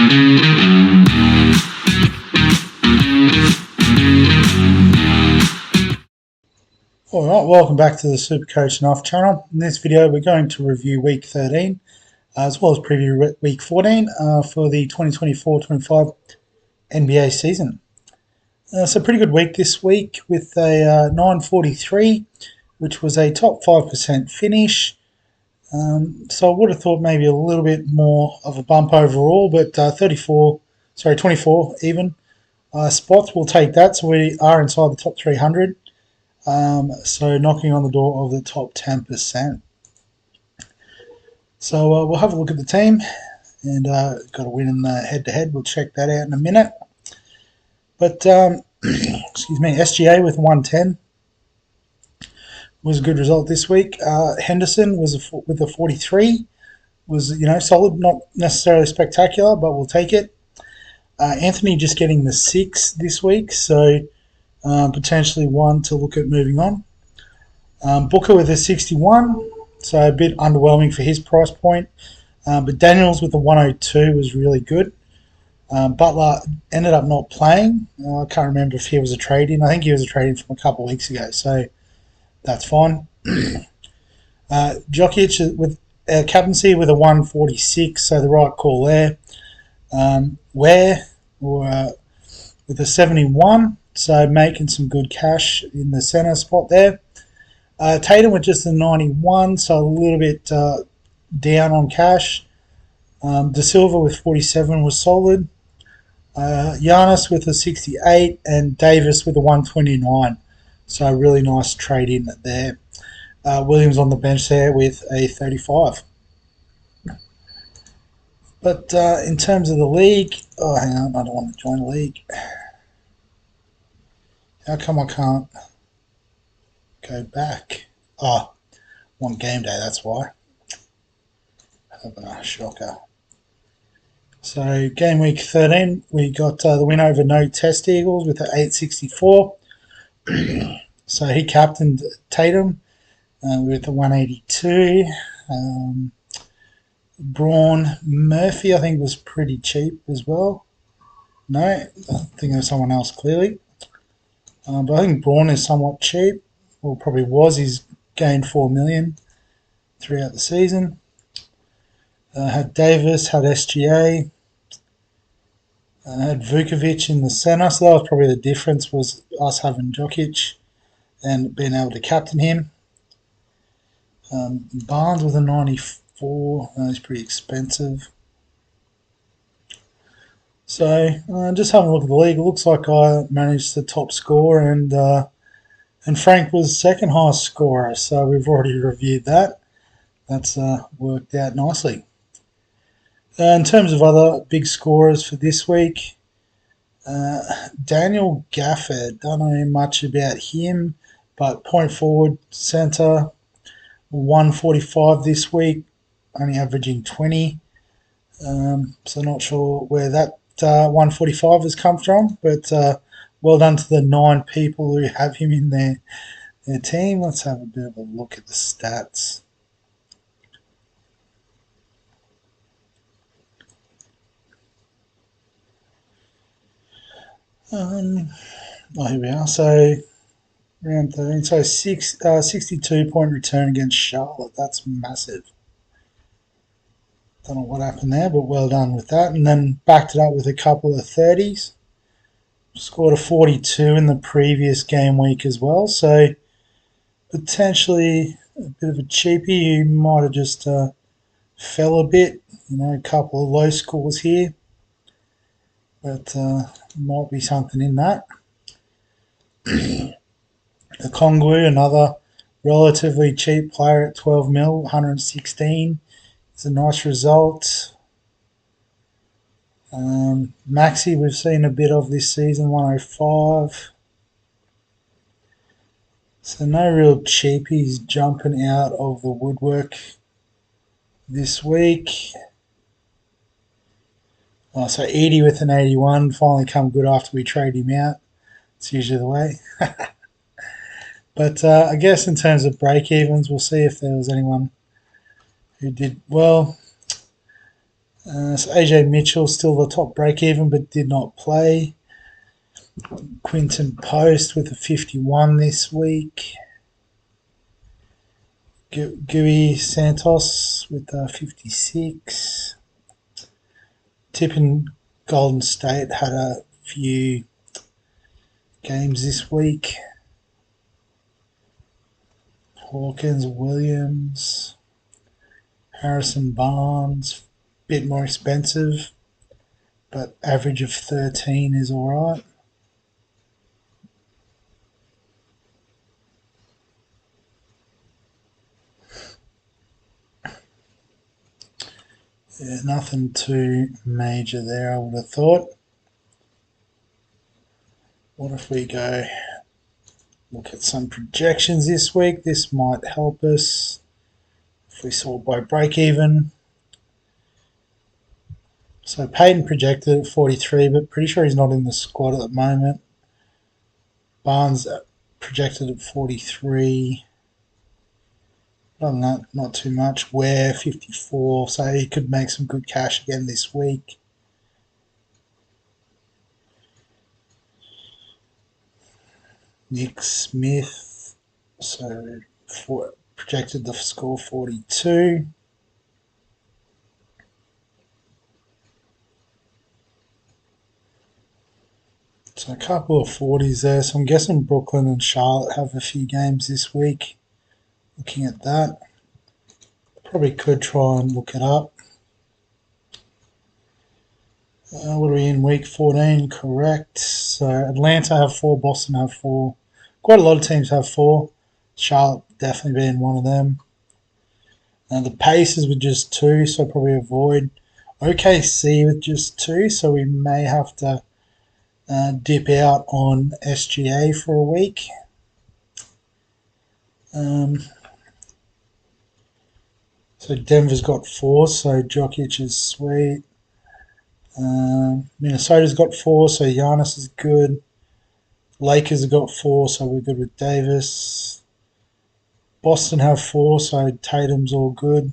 Alright, welcome back to the SuperCoach and Off channel. In this video we're going to review week 13 as well as preview week 14 for the 2024-25 NBA season. So pretty good week this week with a 943, which was a top 5% finish. So I would have thought maybe a little bit more of a bump overall, but 24 even spots, we'll take that. So we are inside the top 300. So knocking on the door of the top 10%. So we'll have a look at the team, and got a win in the head-to-head. We'll check that out in a minute. But excuse me, SGA with 110 was a good result this week. Henderson was with a 43, was solid, not necessarily spectacular, but we'll take it. Anthony just getting the 6 this week, so potentially one to look at moving on. Booker with a 61, so a bit underwhelming for his price point. But Daniels with a 102 was really good. Butler ended up not playing. I can't remember if he was a trade-in. I think he was a trade-in from a couple of weeks ago, so that's fine. Jokic with captaincy with a 146, so the right call there. Ware with a 71. So making some good cash in the center spot there. Tatum with just a 91, so a little bit down on cash. De Silva with 47 was solid. Giannis with a 68 and Davis with a 129. So a really nice trade in there. Williams on the bench there with a 35. But in terms of the league, hang on, I don't want to join the league. How come I can't go back? One game day, that's why. Shocker. So game week 13, we got the win over No Test Eagles with an 864. So he captained Tatum with a 182. Braun Murphy, I think, was pretty cheap as well. No, I think there was someone else clearly. But I think Braun is somewhat cheap, or probably was. He's gained 4 million throughout the season. Had Davis, had SGA, had Vukovic in the center. So that was probably the difference, was us having Jokic and being able to captain him. Barnes with a 94. He's pretty expensive. So just having a look at the league, it looks like I managed the top score, and Frank was second highest scorer. So we've already reviewed that. That's worked out nicely. In terms of other big scorers for this week, Daniel Gafford, don't know much about him, but point forward centre, 145 this week, only averaging 20. So not sure where that 145 has come from, but well done to the 9 people who have him in their team. Let's have a bit of a look at the stats. Here we are. So round 13. So 62-point return against Charlotte. That's massive. Don't know what happened there, but well done with that. And then backed it up with a couple of 30s. Scored a 42 in the previous game week as well. So potentially a bit of a cheapie who might have just fell a bit. A couple of low scores here. But might be something in that. Okongwu, another relatively cheap player at 12 mil, 116. It's a nice result. Maxi, we've seen a bit of this season, 105. So no real cheapies jumping out of the woodwork this week. So Edie with an 81 finally come good after we trade him out. It's usually the way. But I guess in terms of break-evens, we'll see if there was anyone who did well. So AJ Mitchell still the top break even, but did not play. Quinton Post with a 51 this week. Gui Santos with a 56. Tipping Golden State had a few games this week. Hawkins, Williams, Harrison Barnes, bit more expensive, but average of 13 is alright. Yeah, nothing too major there, I would have thought. What if we go look at some projections this week? This might help us. If we sort by break even. So Payton projected at 43, but pretty sure he's not in the squad at the moment. Barnes projected at 43. Other than that, not too much. Ware 54, so he could make some good cash again this week. Nick Smith, so projected the score 42. So a couple of 40s there. So I'm guessing Brooklyn and Charlotte have a few games this week. Looking at that. Probably could try and look it up. What are we in? Week 14, correct. So Atlanta have 4, Boston have 4. Quite a lot of teams have 4. Charlotte definitely being one of them. The Pacers with just 2, so probably avoid. OKC with just 2, so we may have to dip out on SGA for a week. So Denver's got 4, so Jokic is sweet. Minnesota's got 4, so Giannis is good. Lakers have got 4, so we're good with Davis. Boston have 4, so Tatum's all good.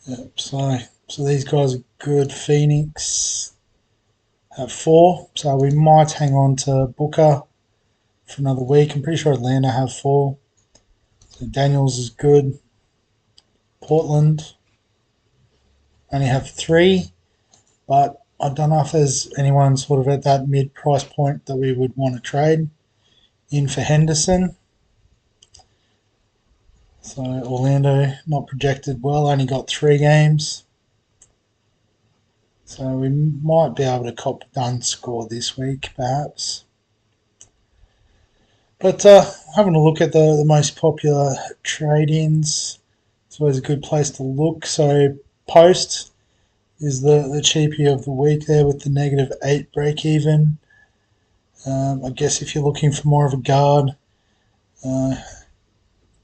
Yep, so these guys are good. Phoenix have 4, so we might hang on to Booker for another week. I'm pretty sure Atlanta have 4. So Daniels is good. Portland only have 3, but I don't know if there's anyone sort of at that mid price point that we would want to trade in for Henderson. So Orlando not projected well, only got 3 games. So we might be able to cop a done score this week, perhaps. But having a look at the most popular trade-ins, it's always a good place to look. So Post is the cheapie of the week there with the -8 break even. I guess if you're looking for more of a guard,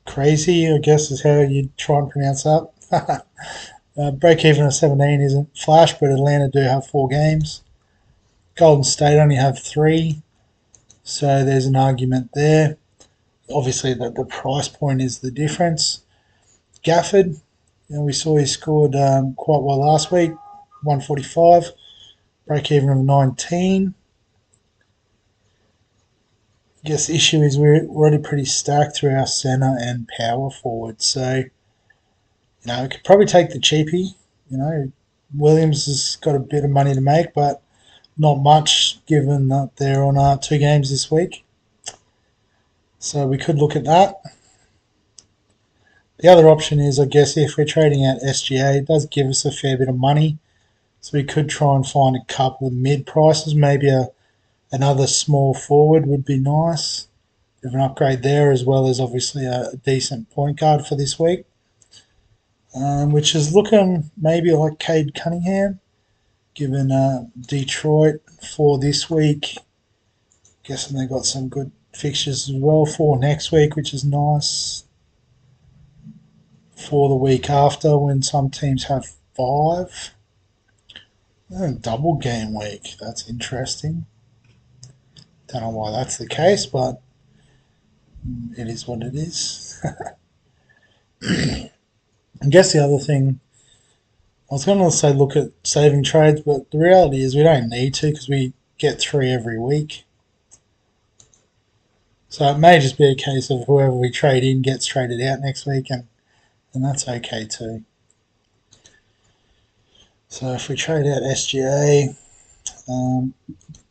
Crazy, I guess is how you try and pronounce that. Break even of 17 isn't flash, but Atlanta do have 4 games. Golden State only have 3, so there's an argument there. Obviously, the price point is the difference. Gafford, we saw he scored quite well last week, 145, break even of 19. I guess the issue is we're already pretty stacked through our centre and power forward, so we could probably take the cheapie. Williams has got a bit of money to make, but not much given that they're on 2 games this week. So we could look at that. The other option is, I guess, if we're trading out SGA, it does give us a fair bit of money. So we could try and find a couple of mid prices. Maybe another small forward would be nice. We have an upgrade there, as well as obviously a decent point guard for this week. Which is looking maybe like Cade Cunningham, given Detroit for this week. Guessing they got some good fixtures as well for next week, which is nice. For the week after, when some teams have 5. Double game week, that's interesting. Don't know why that's the case, but it is what it is. I guess the other thing, I was going to say look at saving trades, but the reality is we don't need to because we get 3 every week. So it may just be a case of whoever we trade in gets traded out next week, and that's okay too. So if we trade out SGA,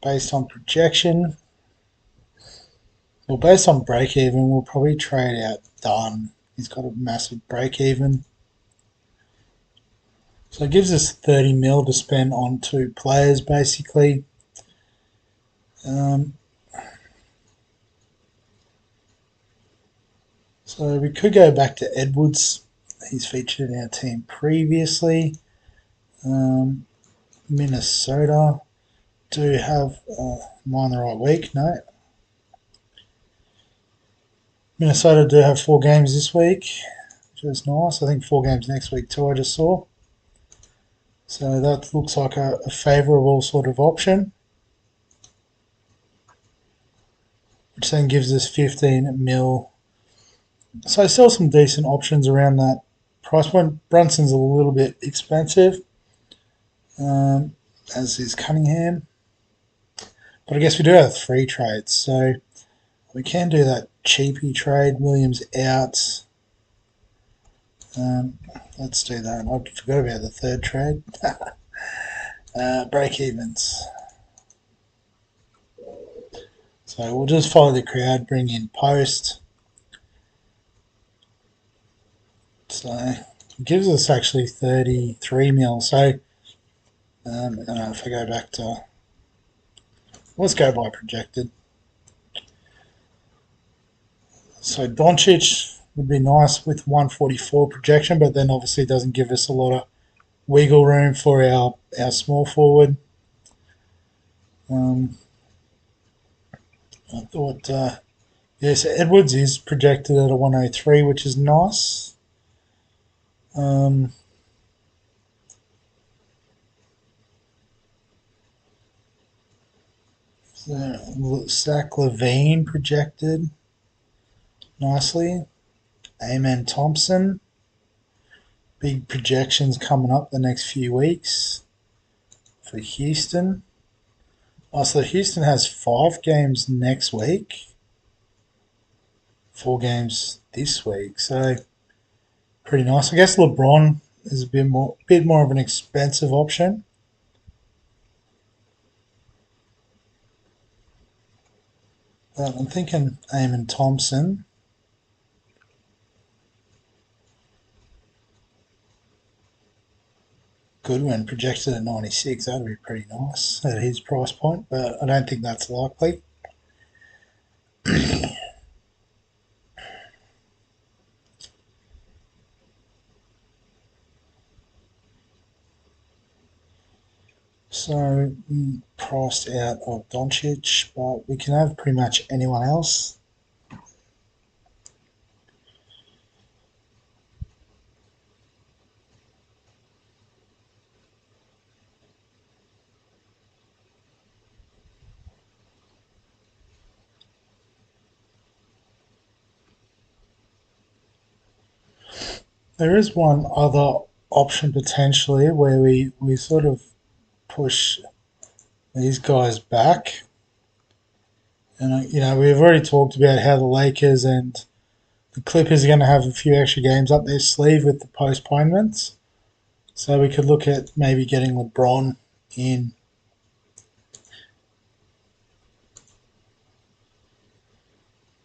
based on projection, well, based on break even, we'll probably trade out Dunn. He's got a massive break even. So it gives us 30 mil to spend on 2 players, basically. So we could go back to Edwards. He's featured in our team previously. Minnesota do have, am I on the right week? No. Minnesota do have 4 games this week, which is nice. I think 4 games next week too, I just saw. So that looks like a favourable sort of option, which then gives us 15 mil. So still some decent options around that price point. Brunson's a little bit expensive, as is Cunningham. But I guess we do have 3 trades, so we can do that cheapy trade. Williams out. Let's do that. I forgot about the 3rd trade. Break evens. So we'll just follow the crowd, bring in Post. So it gives us actually 33 mil. So if I go back to, let's go by projected. So Doncic would be nice with 144 projection, but then obviously doesn't give us a lot of wiggle room for our small forward. I thought, yes, Edwards is projected at a 103, which is nice. Zach Levine projected nicely. Amen Thompson. Big projections coming up the next few weeks for Houston. So Houston has 5 games next week, 4 games this week. So pretty nice. I guess LeBron is a bit more of an expensive option. But I'm thinking Amen Thompson. Goodwin projected at 96. That would be pretty nice at his price point, but I don't think that's likely. So priced out of Doncic, but we can have pretty much anyone else. There is one other option potentially where we sort of push these guys back. And, we've already talked about how the Lakers and the Clippers are going to have a few extra games up their sleeve with the postponements. So we could look at maybe getting LeBron in.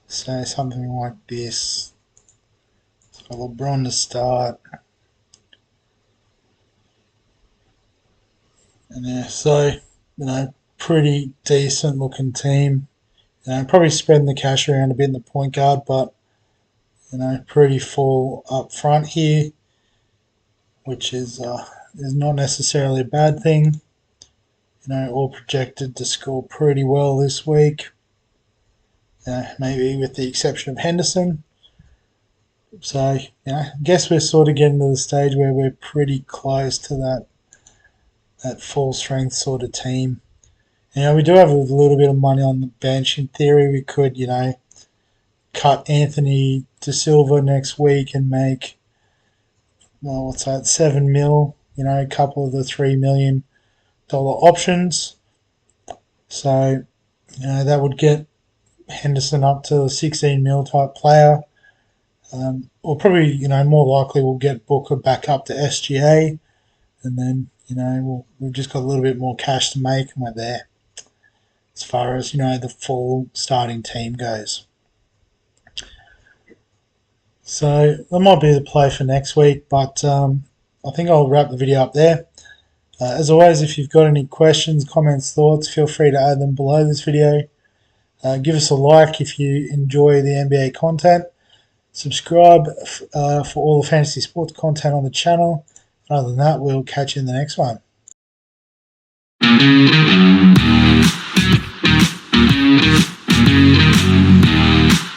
So something like this. So LeBron to start. And so, pretty decent looking team. Probably spreading the cash around a bit in the point guard, but, pretty full up front here, which is not necessarily a bad thing. All projected to score pretty well this week. Maybe with the exception of Henderson. So, I guess we're sort of getting to the stage where we're pretty close to that full strength sort of team. We do have a little bit of money on the bench. In theory, we could, cut Anthony De Silva next week and make, well, what's that, 7 mil, a couple of the $3 million options. So, that would get Henderson up to a 16 mil type player. Or probably, more likely we'll get Booker back up to SGA, and then, we've just got a little bit more cash to make, and we're there as far as, the full starting team goes. So that might be the play for next week, but I think I'll wrap the video up there. As always, if you've got any questions, comments, thoughts, feel free to add them below this video. Give us a like if you enjoy the NBA content. Subscribe for all the fantasy sports content on the channel. Other than that, we'll catch you in the next one.